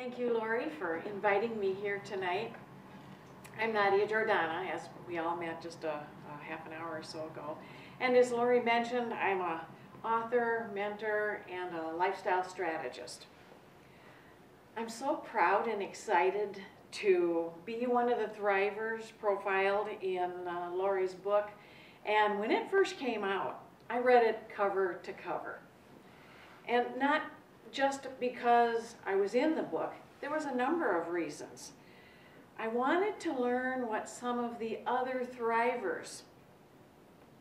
Thank you, Lori, for inviting me here tonight. I'm Nadia Giordana, as we all met just a half an hour or so ago. And as Lori mentioned, I'm an author, mentor, and a lifestyle strategist. I'm so proud and excited to be one of the thrivers profiled in Lori's book. And when it first came out, I read it cover to cover. And not just because I was in the book, there was a number of reasons. I wanted to learn what some of the other thrivers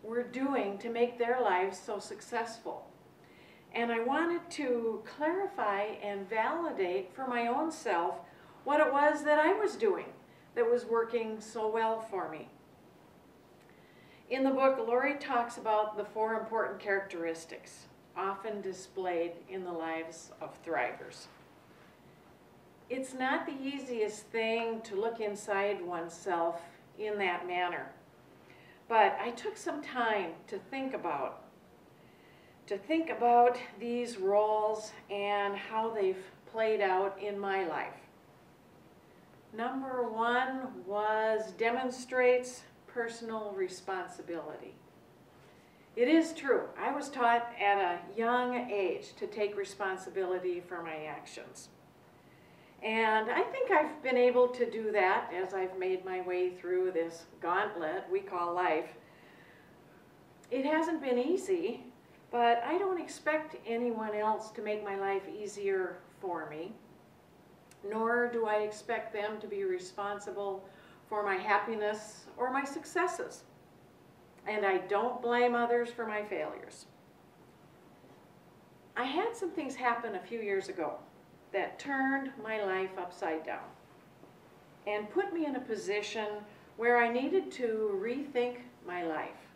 were doing to make their lives so successful. And I wanted to clarify and validate for my own self what it was that I was doing that was working so well for me. In the book, Lori talks about the 4 important characteristics often displayed in the lives of thrivers. It's not the easiest thing to look inside oneself in that manner, but I took some time to think about these roles and how they've played out in my life. Number 1 was demonstrates personal responsibility. It is true, I was taught at a young age to take responsibility for my actions. And I think I've been able to do that as I've made my way through this gauntlet we call life. It hasn't been easy, but I don't expect anyone else to make my life easier for me, nor do I expect them to be responsible for my happiness or my successes. And I don't blame others for my failures. I had some things happen a few years ago that turned my life upside down and put me in a position where I needed to rethink my life,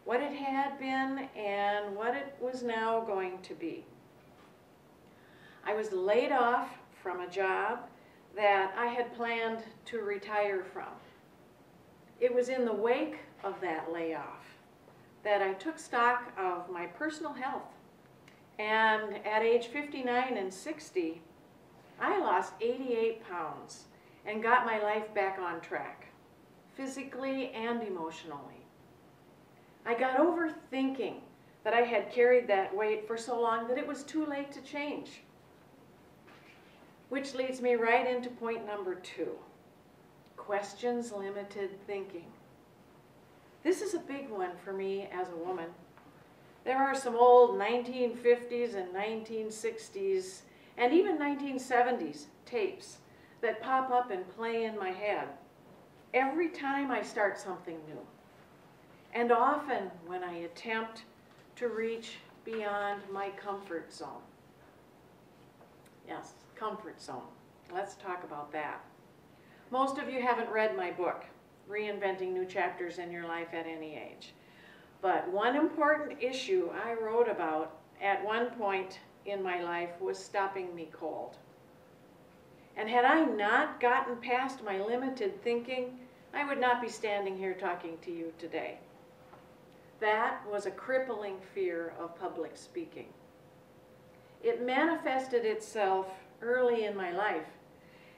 what it had been and what it was now going to be. I was laid off from a job that I had planned to retire from. It was in the wake of that layoff that I took stock of my personal health. And at age 59 and 60, I lost 88 pounds and got my life back on track, physically and emotionally. I got over thinking that I had carried that weight for so long that it was too late to change. Which leads me right into point number 2. Questions limited thinking. This is a big one for me as a woman. There are some old 1950s and 1960s and even 1970s tapes that pop up and play in my head every time I start something new, and often when I attempt to reach beyond my comfort zone. Yes, comfort zone. Let's talk about that. Most of you haven't read my book, Reinventing New Chapters in Your Life at Any Age. But one important issue I wrote about at one point in my life was stopping me cold. And had I not gotten past my limited thinking, I would not be standing here talking to you today. That was a crippling fear of public speaking. It manifested itself early in my life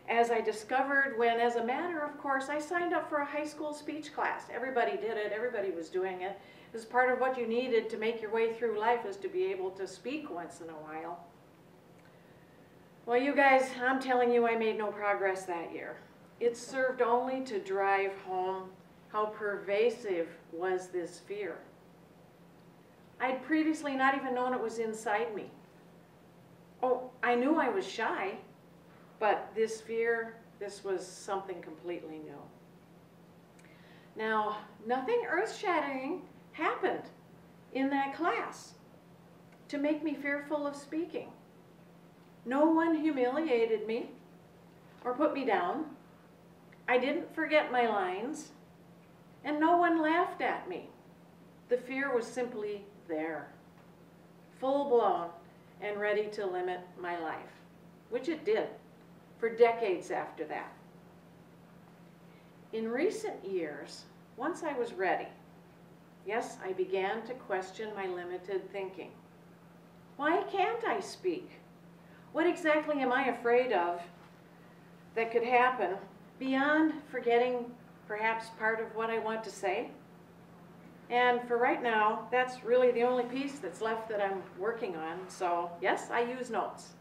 as I discovered when, as a matter of course, I signed up for a high school speech class. Everybody did it, everybody was doing it. It was part of what you needed to make your way through life, is to be able to speak once in a while. Well, you guys, I'm telling you, I made no progress that year. It served only to drive home how pervasive was this fear. I'd previously not even known it was inside me. Oh, I knew I was shy, but this fear, this was something completely new. Now, nothing earth-shattering happened in that class to make me fearful of speaking. No one humiliated me or put me down. I didn't forget my lines, and no one laughed at me. The fear was simply there, full-blown and ready to limit my life, which it did for decades after that. In recent years, once I was ready, yes, I began to question my limited thinking. Why can't I speak? What exactly am I afraid of that could happen beyond forgetting perhaps part of what I want to say? And for right now, that's really the only piece that's left that I'm working on. So yes, I use notes.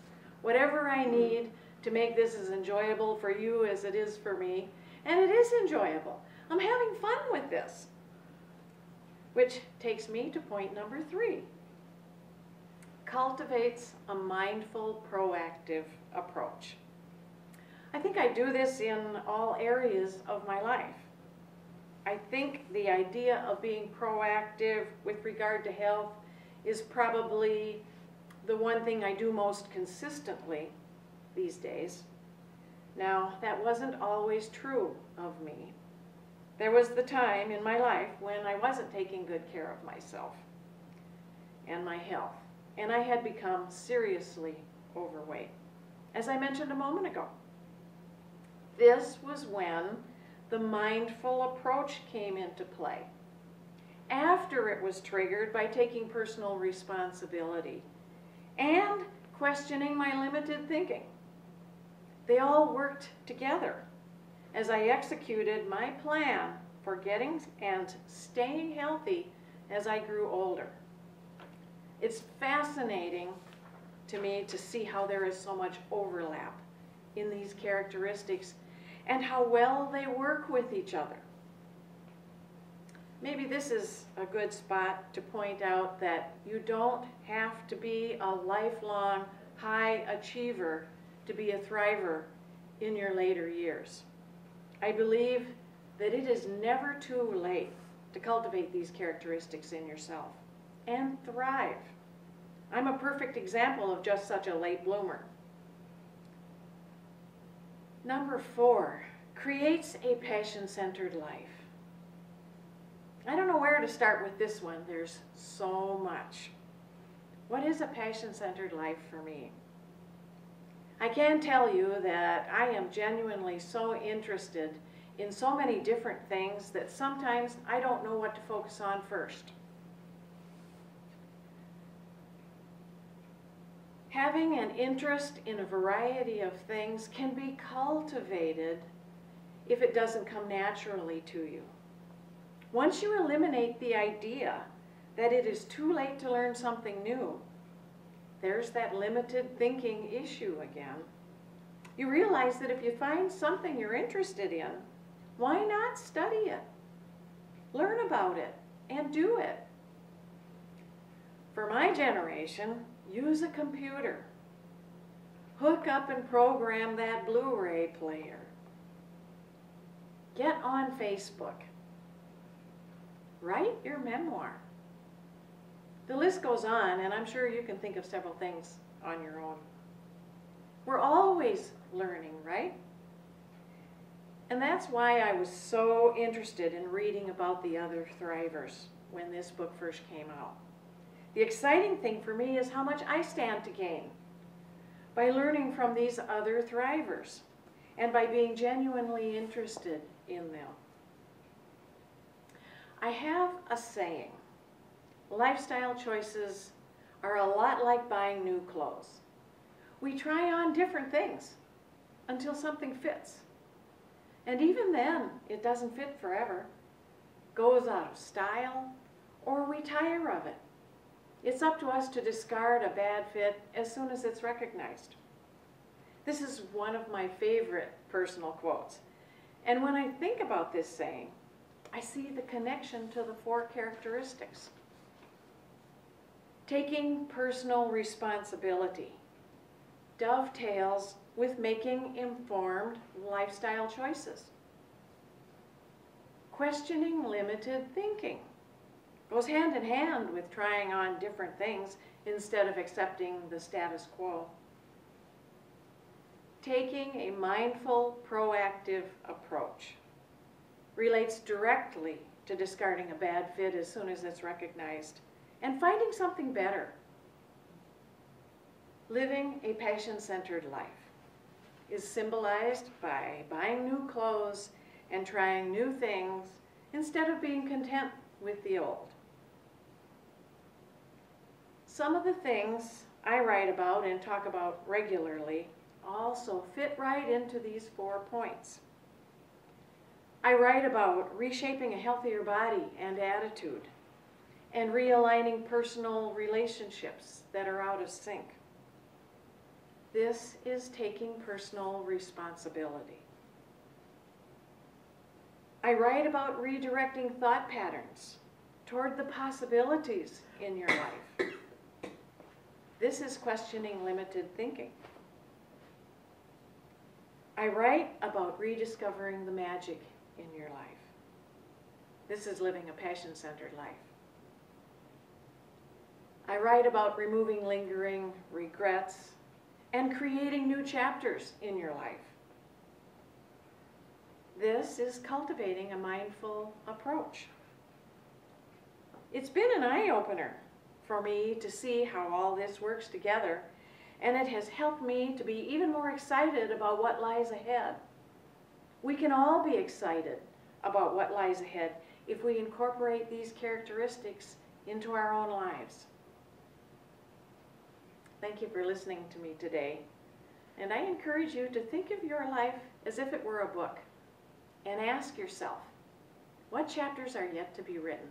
Whatever I need to make this as enjoyable for you as it is for me. And it is enjoyable. I'm having fun with this. Which takes me to point number 3. Cultivates a mindful, proactive approach. I think I do this in all areas of my life. I think the idea of being proactive with regard to health is probably the one thing I do most consistently these days. Now, that wasn't always true of me. There was the time in my life when I wasn't taking good care of myself and my health, and I had become seriously overweight, as I mentioned a moment ago. This was when the mindful approach came into play, after it was triggered by taking personal responsibility and questioning my limited thinking. They all worked together as I executed my plan for getting and staying healthy as I grew older. It's fascinating to me to see how there is so much overlap in these characteristics and how well they work with each other. Maybe this is a good spot to point out that you don't have to be a lifelong high achiever to be a thriver in your later years. I believe that it is never too late to cultivate these characteristics in yourself and thrive. I'm a perfect example of just such a late bloomer. Number 4, creates a passion-centered life. I don't know where to start with this one. There's so much. What is a passion-centered life for me? I can tell you that I am genuinely so interested in so many different things that sometimes I don't know what to focus on first. Having an interest in a variety of things can be cultivated if it doesn't come naturally to you. Once you eliminate the idea that it is too late to learn something new, there's that limited thinking issue again. You realize that if you find something you're interested in, why not study it? Learn about it and do it. For my generation, use a computer. Hook up and program that Blu-ray player. Get on Facebook. Write your memoir. The list goes on, and I'm sure you can think of several things on your own. We're always learning, right? And that's why I was so interested in reading about the other thrivers when this book first came out. The exciting thing for me is how much I stand to gain by learning from these other thrivers and by being genuinely interested in them. I have a saying. Lifestyle choices are a lot like buying new clothes. We try on different things until something fits. And even then, it doesn't fit forever, goes out of style, or we tire of it. It's up to us to discard a bad fit as soon as it's recognized. This is one of my favorite personal quotes. And when I think about this saying, I see the connection to the 4 characteristics. Taking personal responsibility dovetails with making informed lifestyle choices. Questioning limited thinking goes hand in hand with trying on different things instead of accepting the status quo. Taking a mindful, proactive approach relates directly to discarding a bad fit as soon as it's recognized and finding something better. Living a passion-centered life is symbolized by buying new clothes and trying new things instead of being content with the old. Some of the things I write about and talk about regularly also fit right into these 4 points. I write about reshaping a healthier body and attitude, and realigning personal relationships that are out of sync. This is taking personal responsibility. I write about redirecting thought patterns toward the possibilities in your life. This is questioning limited thinking. I write about rediscovering the magic in your life. This is living a passion-centered life. I write about removing lingering regrets and creating new chapters in your life. This is cultivating a mindful approach. It's been an eye-opener for me to see how all this works together, and it has helped me to be even more excited about what lies ahead. We can all be excited about what lies ahead if we incorporate these characteristics into our own lives. Thank you for listening to me today, and I encourage you to think of your life as if it were a book, and ask yourself, what chapters are yet to be written?